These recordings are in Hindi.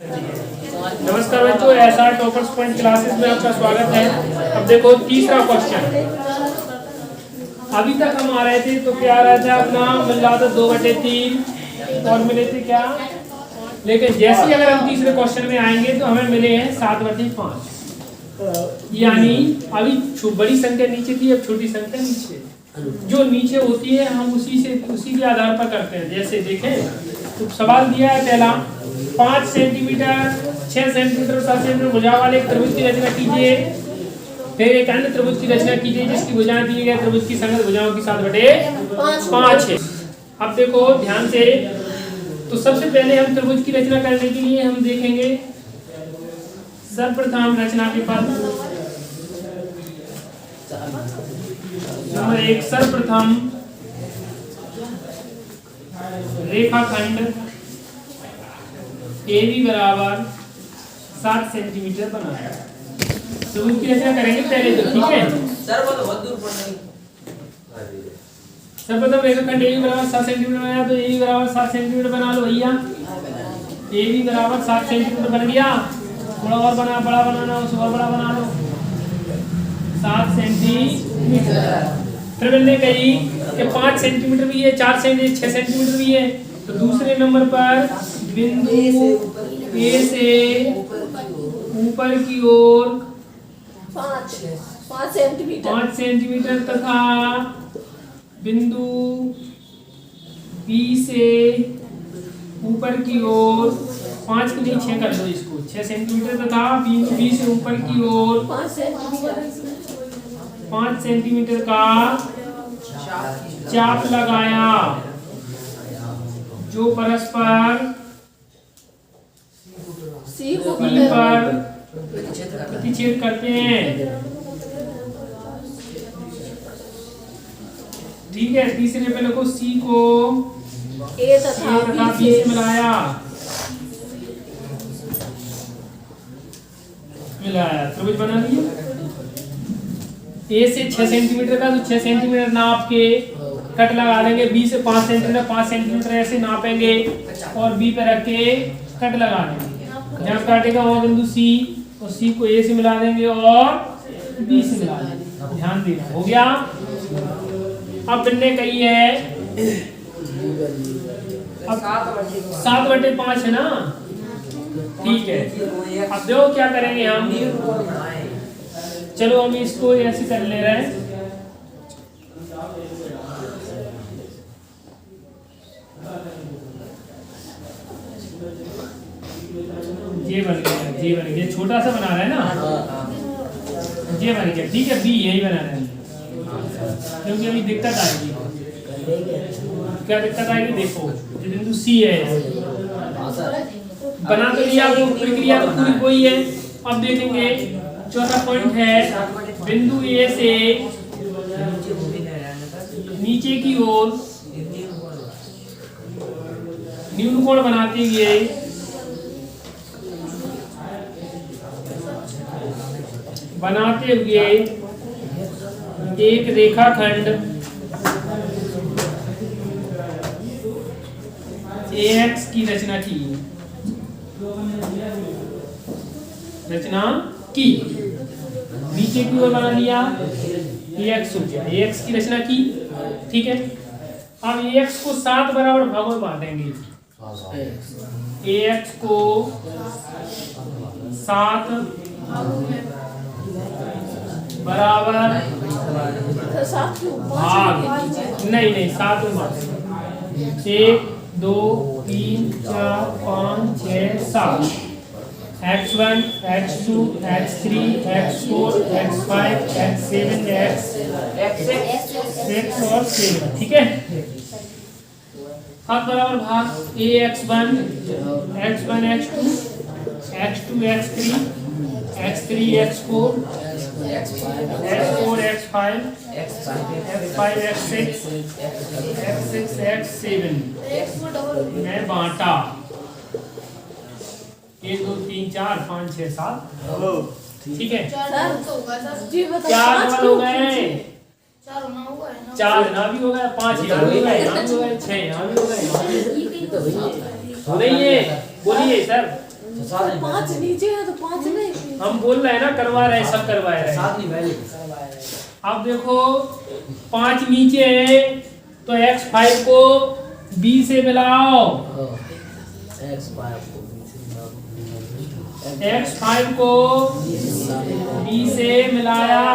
नमस्कार बच्चों, एसआर टॉपर्स पॉइंट क्लासेस में आपका स्वागत है। अब देखो तीसरा क्वेश्चन। अभी तक हम आ रहे थे तो क्या आ रहा था अपना, मिल रहा था 2/3 और मिले थे क्या, लेकिन जैसे ही अगर हम तीसरे क्वेश्चन में आएंगे तो हमें मिले हैं 7/5। यानी अभी बड़ी संख्या नीचे थी, अब छोटी संख्या नीचे। जो नीचे होती है हम उसी के आधार पर करते हैं। जैसे देखें तो सवाल दिया है पहला, 5 सेंटीमीटर 6 सेंटीमीटर 7 सेंटीमीटर भुजा वाले एक त्रिभुज की रचना कीजिए। फिर एक अन्य त्रिभुज की रचना कीजिए जिसकी भुजाएं दिए गए त्रिभुज की संगत भुजाओं की 7/5 है। अब देखो ध्यान से, तो सबसे पहले हम त्रिभुज की रचना करने के लिए हम देखेंगे सर्वप्रथम रचना के पद। नंबर 1, सर्वप्रथम रेखाखंड AB बराबर 7 सेंटीमीटर बनाया। तो उसकी रचना करेंगे पहले तो, ठीक है। सर्वप्रथम रेखाखंड AB बराबर 7 सेंटीमीटर बनाया, तो AB बराबर 7 सेंटीमीटर बना लो भैया। AB बराबर 7 सेंटीमीटर बन गया। थोड़ा और बड़ा बनाना, उसको और बड़ा बना लो, 7 सेंटीमीटर। फिर मैंने कही कि 5 सेंटीमीटर भी है, 4 सेंटीमीटर 6 सेंटीमीटर भी है। तो दूसरे नंबर पर बिंदु A से ऊपर की ओर 5 सेंटीमीटर तथा बिंदु B से ऊपर की ओर 5 की नहीं 6 कर दो इसको, 6 सेंटीमीटर तथा बिंदु B से ऊपर की ओर 5 सेंटीमीटर का चाप लगाया, जो परस्पर C पर प्रतिच्छेद करते हैं। ठीक है। तीसरे पे लिखो C को A तथा B से मिलाया। त्रिभुज बना लिया। A से 6 सेंटीमीटर का, तो 6 सेंटीमीटर नाप के कट लगा देंगे। B से 5 सेंटीमीटर ऐसे नापेंगे और B पे रख के कट लगा देंगे। जहाँ काटेगा वहाँ बिंदु C, और C को A से मिला देंगे और B से मिला देंगे। ध्यान देना, हो गया। अब मैंने कही है अब 7/5 है ना, ठीक है। अब देखो क्या करेंगे हम, चलो हम इसको ऐसे कर ले रहे हैं। ये बन गया, छोटा सा बना रहा है ना, ये बन गया, ठीक है। B यही बना रहे हैं, क्योंकि अभी दिक्कत आएगी। क्या दिक्कत आएगी, देखो ये बिंदु C है, बना तो लिया, वो प्रक्रिया तो पूरी कोई है। अब देखेंगे चौथा पॉइंट है, बिंदु A से नीचे की ओर न्यून कोण बनाते हुए एक रेखाखंड AX की रचना की। नीचे की ओर बना लिया, AX हो गया, AX की रचना की, ठीक है। अब AX को 7 बराबर भागों में बांटेंगे। AX को 7 बराबर भाग, नहीं 7 में बांटेंगे। 1 2 3 4 5 6 7, x1 x2 x3 x4 x5 x7 x6 और 7, ठीक है। अब बराबर भाग AX1 x1 x2 x2 x3 x3 x4 x4 x5 x5 x6 x6 x7 में बांटा। 1 2 3 4 5 6 7, ठीक है। 4 हो गए, 4 यहाँ भी हो गया, 5 यहाँ भी हो गए, यहाँ भी हो गए, 6 यहाँ भी हो गए। नहीं है, बोलिए सर। पाँच नीचे है तो पाँच नहीं। हम बोल रहे हैं ना, करवा रहे हैं, सब करवा रहे हैं। अब देखो 5 नीचे है तो x5 को b से मिलाओ, x5 को b से मिलाया।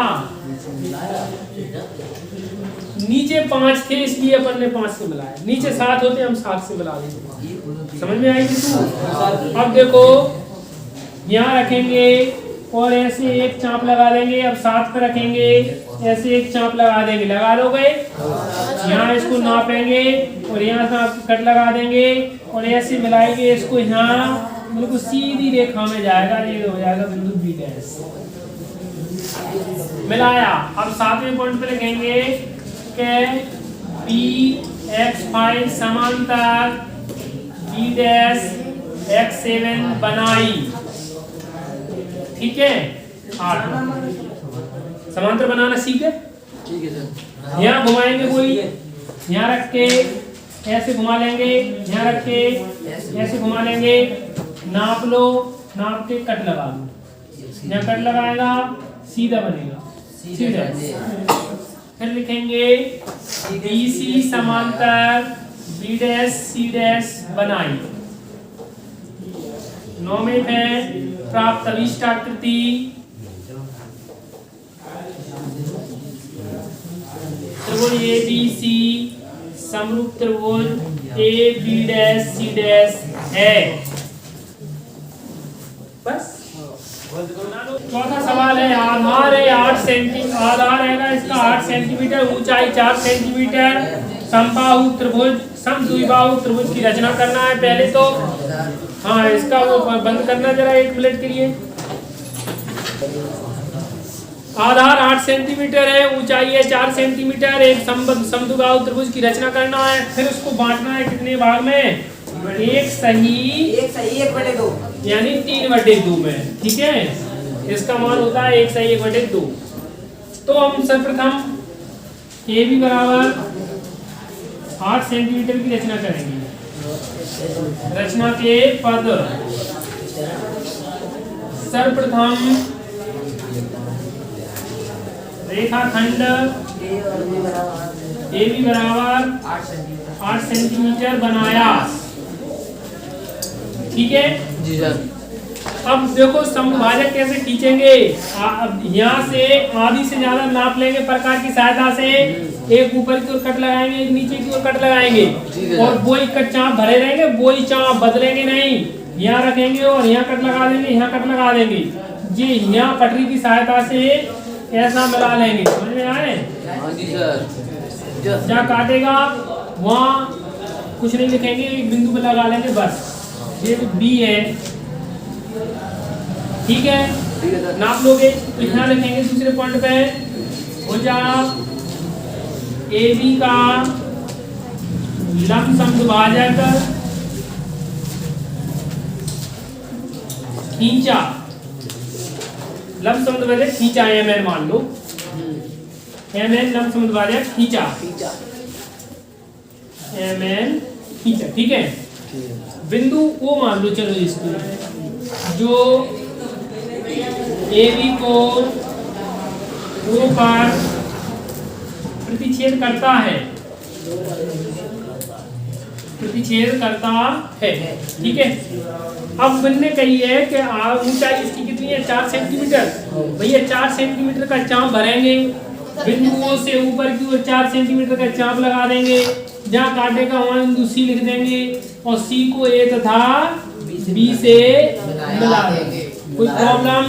नीचे 5 थे इसलिए अपन ने 5 से मिलाया, नीचे 7 होते हम 7 से मिला देंगे। समझ में आएगी तू? अब देखो यहाँ रखेंगे और ऐसे एक चाप लगा देंगे। अब 7 पे रखेंगे, ऐसे एक चाप लगा देंगे। लगा लोगे? यहाँ इसको नापेंगे और यहाँ से कट लगा देंगे और ऐसे मिलाएंगे इसको। यहाँ बिल्कुल सीधी रेखा में जाएगा, ये हो जाएगा बिंदु बी डैश। मिलाया। अब 7वें पॉइंट पे लिखेंगे कि पी x5 समांतर बी डैश x7 बनाई। ठीक है, 8 समांतर बनाना सीख है। ठीक है सर। यहाँ घुमाएंगे कोई, यहाँ रख के ऐसे घुमा लेंगे, यहाँ रख के ऐसे घुमा लेंगे। नाप लो, नाप के कट लगा लो। यहाँ कट लगाएगा सीधा बनेगा, सीधा। फिर लिखेंगे BC समांतर B डैश C डैश बनाई। 9वें में प्राप्त अभिष्टाकृति त्रिभुज ABC समरूप त्रिभुज AB डैश C डैश है। बस। चौथा सवाल है, आधार है 8 सेंटीमीटर, आधार रहेगा इसका 8 सेंटीमीटर, ऊंचाई 4 सेंटीमीटर, समबाहु त्रिभुज समद्विबाहु त्रिभुज की रचना करना है पहले तो। हाँ, इसका वो बंद करना जरा 1 मिनट के लिए। आधार 8 सेंटीमीटर है, ऊंचाई है 4 सेंटीमीटर, एक समद्विबाहु त्रिभुज की रचना करना है। फिर उसको बांटना है कितने भाग में? 1 सही 1/2 यानी 3/2 में। ठीक है, इसका मान होता है 1 सही 1/2। तो हम सर्वप्रथम AB बराबर 8 सेंटीमीटर की रचना करेंगे। रचना के पद, सर्वप्रथम रेखाखंड AB बराबर 8 सेंटीमीटर बनाया। ठीक है जी सर। अब देखो समभाजक कैसे खींचेंगे। अब यहाँ से आधी से ज्यादा नाप लेंगे प्रकार की सहायता से। एक ऊपर की ओर कट लगाएंगे, एक नीचे की ओर कट लगाएंगे और वही कट चाप भरे रहेंगे, वही चाप बदलेंगे नहीं। यहाँ रखेंगे और यहाँ कट लगा देंगे, यहाँ कट लगा देंगे। ये यहाँ पटरी की सहायता से ऐसा मिला लेंगे। समझ में आए? हाँ जी सर। जहाँ काटेगा वहाँ कुछ नहीं लिखेंगे, एक बिंदु पे लगा लेंगे बस। ये बी है। ठीक है, नाप लोगे तो यहाँ लिखेंगे दूसरे पॉइंट पे भुजा AB का लंब समद्विभाजक खींचा। लंब समद्विभाजक खींचा MN मान लो, MN लंब समद्विभाजक खींचा, MN खींचा। ठीक है, बिंदु वो मान लो चलो इसको, जो AB को O पर प्रतिच्छेद करता है, प्रतिच्छेद करता है। ठीक है, अब मैंने कही है कि ऊंचाई इसकी कितनी है? 4 सेंटीमीटर। भैया 4 सेंटीमीटर का चाप भरेंगे, बिंदुओं से ऊपर की ओर 4 सेंटीमीटर का चाप लगा देंगे। जहाँ काटेगा वहाँ बिंदु C लिख देंगे और C को A तथा B से मिला देंगे। कोई प्रॉब्लम?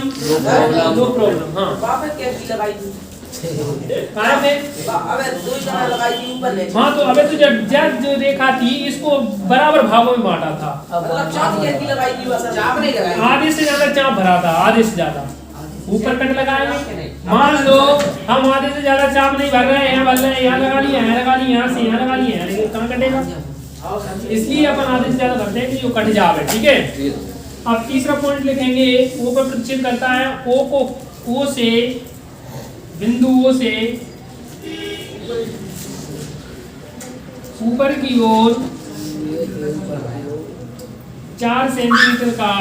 No problem. हाँ, हाँ तो अबे तो जब जो रेखा थी इसको बराबर भागों में बांटा था, आधे से ज्यादा चाप भरा था, आधे से ज्यादा। ऊपर कट लगाएंगे। मान लो हम आधे से ज्यादा चाप नहीं भर रहे हैं, यहाँ भर रहे हैं, यहाँ लगा लिया, यहाँ लगा लिया, यहाँ से यहाँ लगा लिया, लेकिन कहाँ कटेगा? इसलिए अपन आधे से ज्यादा भरते हैं कि जो कट जावे। ठीक है, अब तीसरा पॉइंट लिखेंगे, O पर प्रतिच्छेद करता है। O को O से बिंदु O से ऊपर की ओर 4 सेंटीमीटर का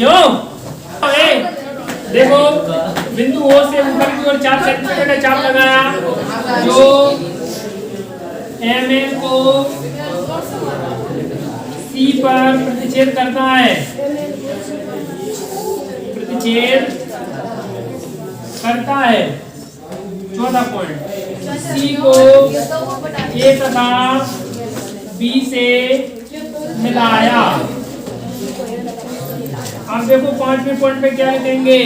क्यों? देखो बिंदु O से ऊपर की ओर 4 सेंटीमीटर का चाप लगाया जो MN को C पर प्रतिच्छेद करता है, प्रतिच्छेद करता है। चौथा पॉइंट, C को A तथा B से मिलाया। अब देखो 5वें पॉइंट पे क्या लिखेंगे?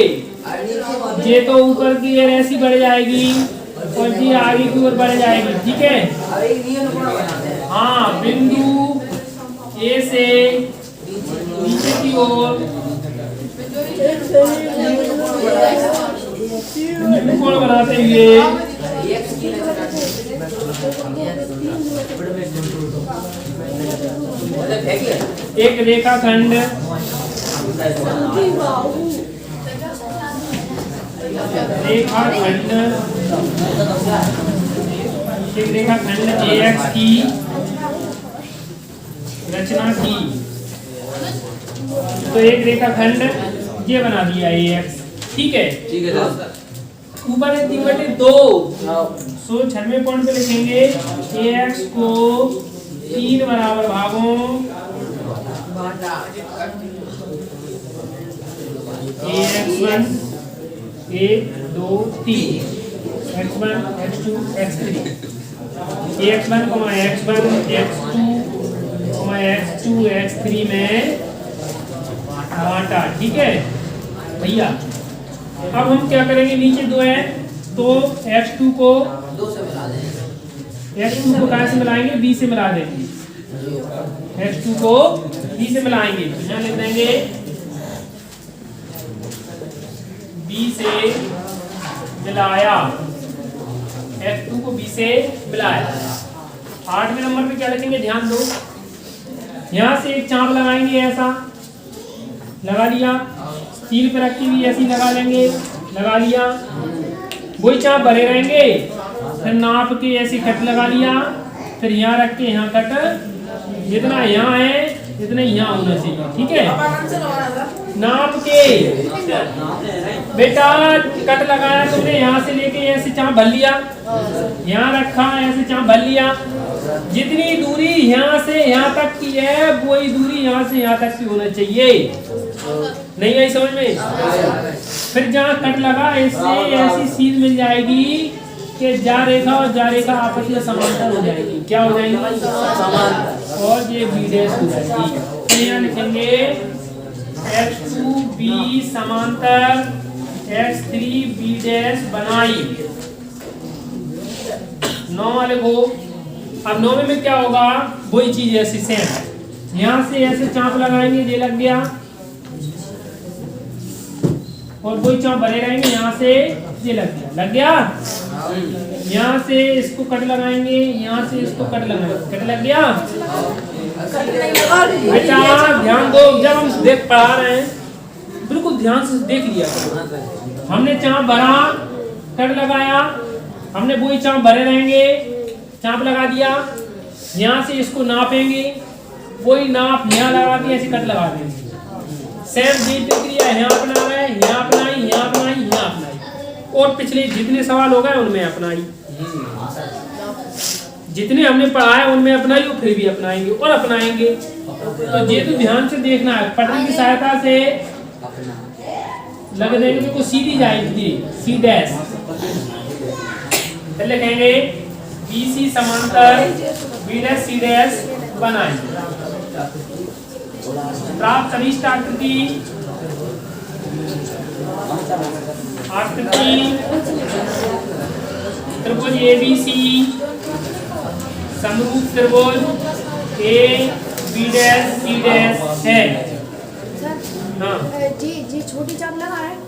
ये तो ऊपर की एयर ऐसी बढ़ जाएगी और जी आगे की ओर बढ़ जाएगी, ठीक है? हाँ, बिंदु ए से नीचे की ओर त्रिकोण बनाते हुए एक रेखाखंड AX की रचना की। तो एक रेखाखंड ये बना दिया AX, ठीक है? ठीक है सर। ऊपर है 3/2। सो 6वें पॉइंट पे लिखेंगे AX को 3 बराबर भागों AX1 1 2 3 X1 X2 X3 AX1, X1 X2 X2 X3 में बांटा, ठीक है भैया? अब हम क्या करेंगे, नीचे 2 है तो X2 को 2 से मिला दें। X2 को कहाँ से मिलाएंगे? B से मिला देंगे। X2 को B से मिलाएंगे, यहाँ लिख देंगे B से मिलाया, X2 को B से मिलाया। 8वें नंबर पे क्या लिखेंगे? ध्यान दो, यहाँ से एक चाप लगाएंगे, ऐसा लगा लिया, स्टील पे रखी हुई ऐसी लगा लेंगे, लगा लिया। वही चाप भरे रहेंगे, फिर नाप के ऐसे कट लगा लिया, फिर यहाँ रख के यहाँ कट, जितना यहाँ है इतना यहाँ होना चाहिए, ठीक है? नाप के बेटा कट लगाया तुमने, यहाँ से लेके ऐसे चाप भर लिया, यहाँ रखा ऐसे चाप भर लिया। जितनी दूरी यहाँ से यहाँ तक की है वही दूरी यहाँ से यहाँ तक की होना चाहिए। नहीं आई समझ में? फिर जहाँ कट लगा इससे ऐसी सीध मिल जाएगी कि जा रेखा और जा रेखा आपस में समांतर हो जाएगी। क्या हो जाएगी? समांतर। और ये B डैश हो जाएगी। तो यहाँ लिखेंगे X2B समांतर X3B डैश बनाई। 9 वाले को, अब 9वें में क्या होगा? वही चीज ऐसी सेम, यहाँ से ऐसे चाप लगाएंगे, ये लग गया, और वही चाप भरे रहेंगे, यहाँ से ये लग गया, लग गया। यहाँ से इसको कट लगाएंगे, यहाँ से इसको कट लगाएंगे, कट लग गया। बेटा ध्यान दो, जब हम देख पढ़ा रहे हैं बिल्कुल ध्यान से देख लिया। हमने चाप भरा, कट लगाया, हमने वही चाप भरे रहेंगे, चाप लगा दिया, यहाँ से इसको नापेंगे, वही नाप यहाँ लगा के ऐसे कट लगा देंगे। सेम जी प्रक्रिया यहाँ अपना रहे, यहाँ अपनाई, यहाँ अपनाई, यहाँ अपनाई, और पिछले जितने सवाल हो गए उनमें अपनाई, जितने हमने पढ़ाया उनमें अपनाई और फिर भी अपनाएंगे और अपनाएंगे। तो ये तो ध्यान से देखना है, पटरी की सहायता से लग देंगे, बिल्कुल सीधी जाएगी, सी डैश। फिर लिखेंगे BC समांतर B डैश C डैश बनाएं। प्राप्त सदिश आकृति त्रिभुज ABC समरूप त्रिभुज AB डैश C डैश है। सर, हाँ जी छोटी चाप लगा है।